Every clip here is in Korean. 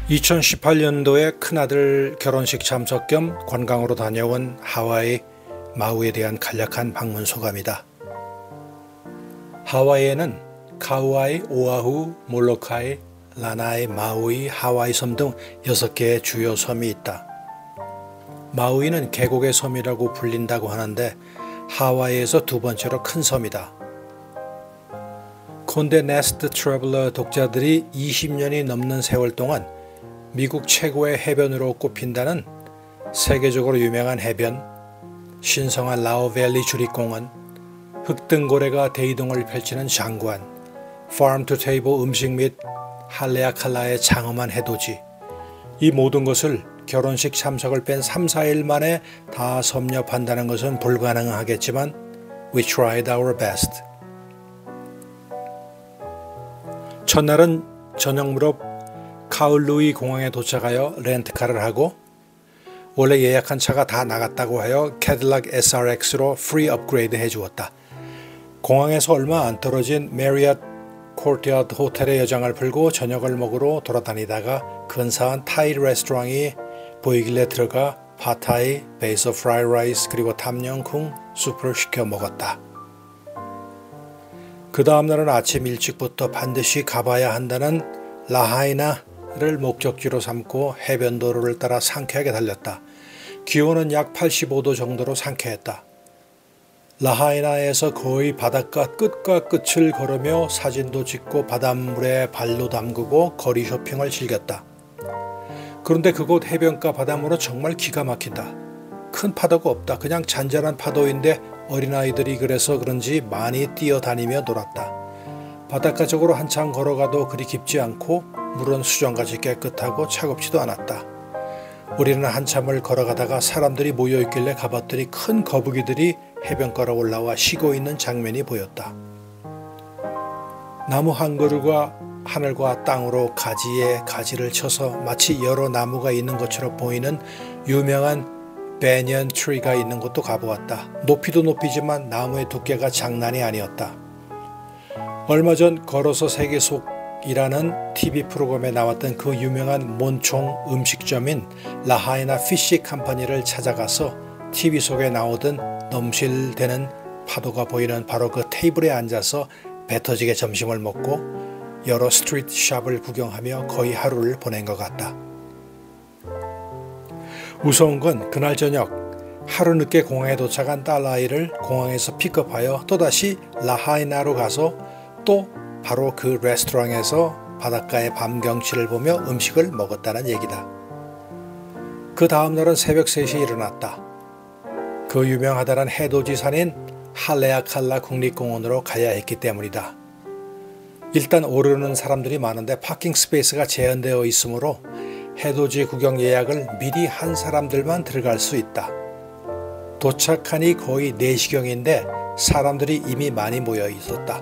2018년도에 큰아들 결혼식 참석 겸 관광으로 다녀온 하와이 마우이에 대한 간략한 방문 소감이다. 하와이에는 카우아이, 오아후, 몰로카이, 라나이, 마우이, 하와이 섬 등 6개의 주요 섬이 있다. 마우이는 계곡의 섬이라고 불린다고 하는데 하와이에서 두 번째로 큰 섬이다. 콘데 네스트 트래블러 독자들이 20년이 넘는 세월 동안 미국 최고의 해변으로 꼽힌다는 세계적으로 유명한 해변, 신성한 라오밸리 주립공원, 흑등고래가 대이동을 펼치는 장관, farm to table 음식 및 할레아칼라의 장엄한 해돋이, 이 모든 것을 결혼식 참석을 뺀 3, 4일 만에 다 섭렵한다는 것은 불가능하겠지만 we tried our best. 첫날은 저녁 무렵 카울루이 공항에 도착하여 렌트카를 하고 원래 예약한 차가 다 나갔다고 하여 캐딜락 SRX로 프리 업그레이드 해주었다. 공항에서 얼마 안 떨어진 메리엇 코르티아드 호텔의 여장을 풀고 저녁을 먹으러 돌아다니다가 근사한 타이 레스토랑이 보이길래 들어가 파타이, 베이스 프라이 라이스 그리고 탐영쿵 수프를 시켜 먹었다. 그 다음날은 아침 일찍부터 반드시 가봐야 한다는 라하이나를 목적지로 삼고 해변도로를 따라 상쾌하게 달렸다. 기온은 약 85도 정도로 상쾌했다. 라하이나에서 거의 바닷가 끝과 끝을 걸으며 사진도 찍고 바닷물에 발도 담그고 거리 쇼핑을 즐겼다. 그런데 그곳 해변가 바닷물은 정말 기가 막힌다. 큰 파도가 없다. 그냥 잔잔한 파도인데 어린아이들이 그래서 그런지 많이 뛰어다니며 놀았다. 바닷가 쪽으로 한참 걸어가도 그리 깊지 않고 물은 수정같이 깨끗하고 차갑지도 않았다. 우리는 한참을 걸어가다가 사람들이 모여있길래 가봤더니 큰 거북이들이 해변가로 올라와 쉬고 있는 장면이 보였다. 나무 한 그루가 하늘과 땅으로 가지에 가지를 쳐서 마치 여러 나무가 있는 것처럼 보이는 유명한 베니언 트리가 있는 곳도 가보았다. 높이도 높이지만 나무의 두께가 장난이 아니었다. 얼마 전 걸어서 세계 속이라는 TV 프로그램에 나왔던 그 유명한 몬총 음식점인 라하이나 피쉬 컴퍼니를 찾아가서 TV 속에 나오던 넘실대는 파도가 보이는 바로 그 테이블에 앉아서 배 터지게 점심을 먹고 여러 스트리트 샵을 구경하며 거의 하루를 보낸 것 같다. 무서운 건 그날 저녁 하루 늦게 공항에 도착한 딸아이를 공항에서 픽업하여 또다시 라하이나로 가서 또 바로 그 레스토랑에서 바닷가의 밤 경치를 보며 음식을 먹었다는 얘기다. 그 다음날은 새벽 3시에 일어났다. 그 유명하다는 해돋이 산인 할레아칼라 국립공원으로 가야 했기 때문이다. 일단 오르는 사람들이 많은데 파킹 스페이스가 제한되어 있으므로 해돋이 구경 예약을 미리 한 사람들만 들어갈 수 있다. 도착하니 거의 4시경인데 사람들이 이미 많이 모여 있었다.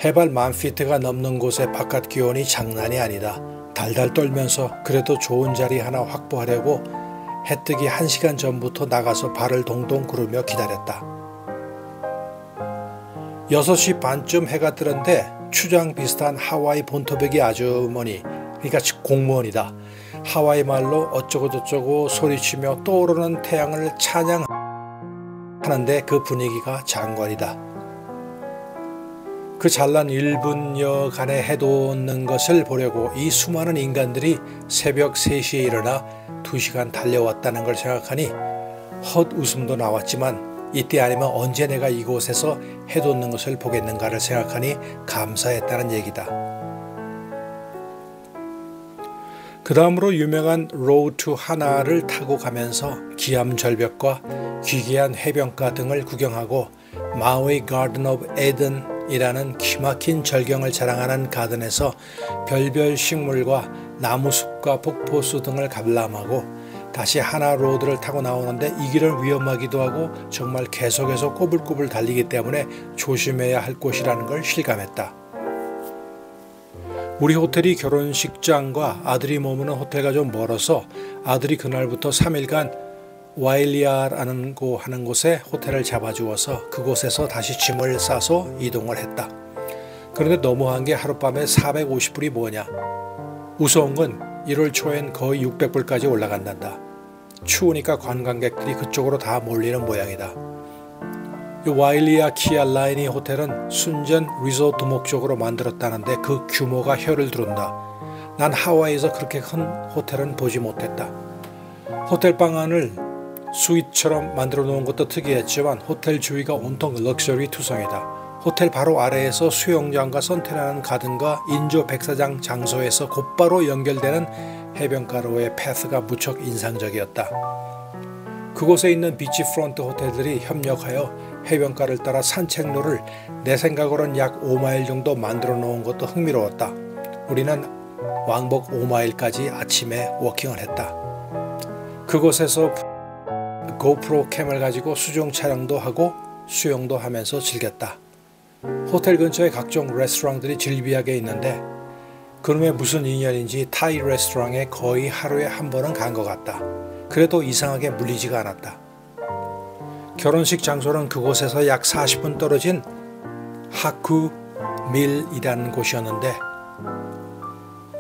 해발 10,000피트가 넘는 곳의 바깥 기온이 장난이 아니다. 달달 떨면서 그래도 좋은 자리 하나 확보하려고 해뜨기 1시간 전부터 나가서 발을 동동 구르며 기다렸다. 6시 반쯤 해가 뜨는데 추장 비슷한 하와이 본토배기 아주머니, 그러니까 공무원이다. 하와이 말로 어쩌고저쩌고 소리치며 떠오르는 태양을 찬양하는데 그 분위기가 장관이다. 그 잘난 1분여간의 해돋는 것을 보려고 이 수많은 인간들이 새벽 3시에 일어나 2시간 달려왔다는 걸 생각하니 헛웃음도 나왔지만 이때 아니면 언제 내가 이곳에서 해돋는 것을 보겠는가를 생각하니 감사했다는 얘기다. 그 다음으로 유명한 로드 투 하나를 타고 가면서 기암절벽과 귀귀한 해변가 등을 구경하고 마우이 가든 오브 에든이라는 기막힌 절경을 자랑하는 가든에서 별별 식물과 나무숲과 폭포수 등을 관람하고 다시 하나 로드를 타고 나오는데 이 길은 위험하기도 하고 정말 계속해서 꼬불꼬불 달리기 때문에 조심해야 할 곳이라는 걸 실감했다. 우리 호텔이 결혼식장과 아들이 머무는 호텔과 좀 멀어서 아들이 그날부터 3일간 와일리아라는 하는 곳에 호텔을 잡아주어서 그곳에서 다시 짐을 싸서 이동을 했다. 그런데 너무한 게 하룻밤에 450불이 뭐냐. 무서운 건 1월 초엔 거의 600불까지 올라간단다. 추우니까 관광객들이 그쪽으로 다 몰리는 모양이다. 이 와일리아 키알라이니 호텔은 순전 리조트 목적으로 만들었다는데 그 규모가 혀를 두른다. 난 하와이에서 그렇게 큰 호텔은 보지 못했다. 호텔 방 안을 스윗처럼 만들어 놓은 것도 특이했지만 호텔 주위가 온통 럭셔리 투성이다. 호텔 바로 아래에서 수영장과 선탠하는 가든과 인조 백사장 장소에서 곧바로 연결되는 해변가로의 패스가 무척 인상적이었다. 그곳에 있는 비치프론트 호텔들이 협력하여 해변가를 따라 산책로를 내 생각으로는 약 5마일 정도 만들어 놓은 것도 흥미로웠다. 우리는 왕복 5마일까지 아침에 워킹을 했다. 그곳에서 고프로 캠을 가지고 수중 촬영도 하고 수영도 하면서 즐겼다. 호텔 근처에 각종 레스토랑들이 질비하게 있는데 그놈의 무슨 인연인지 타이 레스토랑에 거의 하루에 한 번은 간 것 같다. 그래도 이상하게 물리지가 않았다. 결혼식 장소는 그곳에서 약 40분 떨어진 하쿠 밀이라는 곳이었는데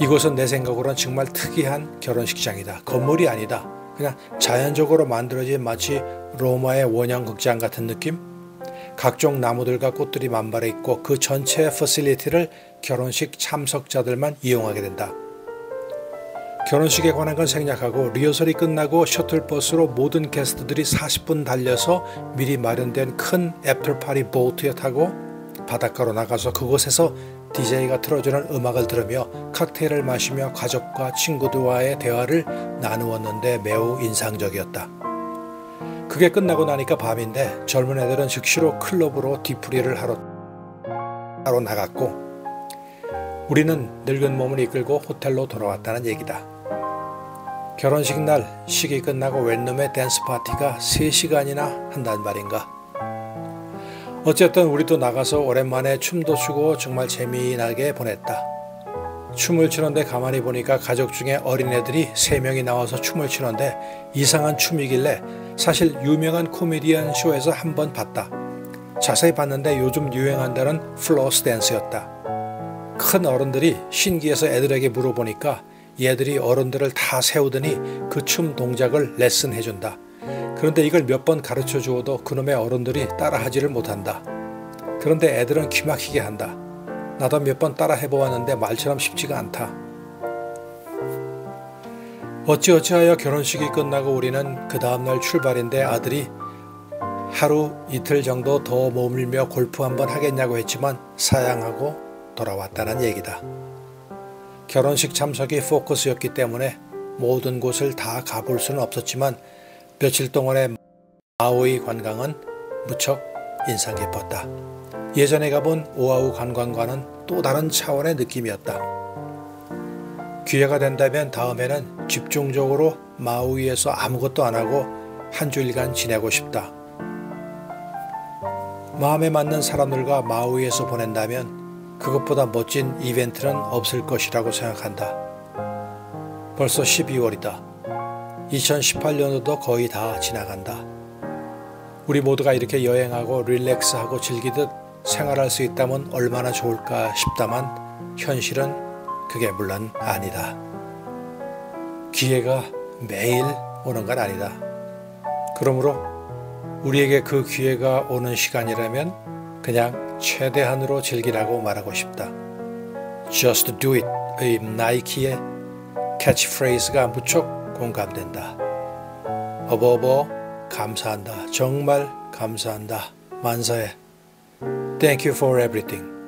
이곳은 내 생각으로는 정말 특이한 결혼식장이다. 건물이 아니다. 그냥 자연적으로 만들어진 마치 로마의 원형 극장 같은 느낌? 각종 나무들과 꽃들이 만발해 있고 그 전체 퍼실리티를 결혼식 참석자들만 이용하게 된다. 결혼식에 관한 건 생략하고 리허설이 끝나고 셔틀버스로 모든 게스트들이 40분 달려서 미리 마련된 큰 애프터파티 보트에 타고 바닷가로 나가서 그곳에서 DJ가 틀어주는 음악을 들으며 칵테일을 마시며 가족과 친구들과의 대화를 나누었는데 매우 인상적이었다. 그게 끝나고 나니까 밤인데 젊은 애들은 즉시로 클럽으로 뒤풀이를 하러 나갔고 우리는 늙은 몸을 이끌고 호텔로 돌아왔다는 얘기다. 결혼식 날 식이 끝나고 웬놈의 댄스 파티가 3시간이나 한단 말인가. 어쨌든 우리도 나가서 오랜만에 춤도 추고 정말 재미나게 보냈다. 춤을 추는데 가만히 보니까 가족 중에 어린애들이 3명이 나와서 춤을 추는데 이상한 춤이길래 사실 유명한 코미디언 쇼에서 한번 봤다. 자세히 봤는데 요즘 유행한다는 플로스 댄스였다. 큰 어른들이 신기해서 애들에게 물어보니까 얘들이 어른들을 다 세우더니 그 춤 동작을 레슨해준다. 그런데 이걸 몇 번 가르쳐 주어도 그놈의 어른들이 따라하지를 못한다. 그런데 애들은 기막히게 한다. 나도 몇 번 따라 해보았는데 말처럼 쉽지가 않다. 어찌어찌하여 결혼식이 끝나고 우리는 그 다음날 출발인데 아들이 하루 이틀 정도 더 머물며 골프 한번 하겠냐고 했지만 사양하고 돌아왔다는 얘기다. 결혼식 참석이 포커스였기 때문에 모든 곳을 다 가볼 수는 없었지만 며칠 동안의 마우이 관광은 무척 인상 깊었다. 예전에 가본 오아후 관광과는 또 다른 차원의 느낌이었다. 기회가 된다면 다음에는 집중적으로 마우이에서 아무것도 안 하고 한 주일간 지내고 싶다. 마음에 맞는 사람들과 마우이에서 보낸다면 그것보다 멋진 이벤트는 없을 것이라고 생각한다. 벌써 12월이다. 2018년도도 거의 다 지나간다. 우리 모두가 이렇게 여행하고 릴렉스하고 즐기듯 생활할 수 있다면 얼마나 좋을까 싶다만 현실은 그게 물론 아니다. 기회가 매일 오는 건 아니다. 그러므로 우리에게 그 기회가 오는 시간이라면 그냥 최대한으로 즐기라고 말하고 싶다. Just do it 의 나이키의 캐치프레이즈가 무척 공감된다. 어버어버 감사한다. 정말 감사한다. 만사해. Thank you for everything.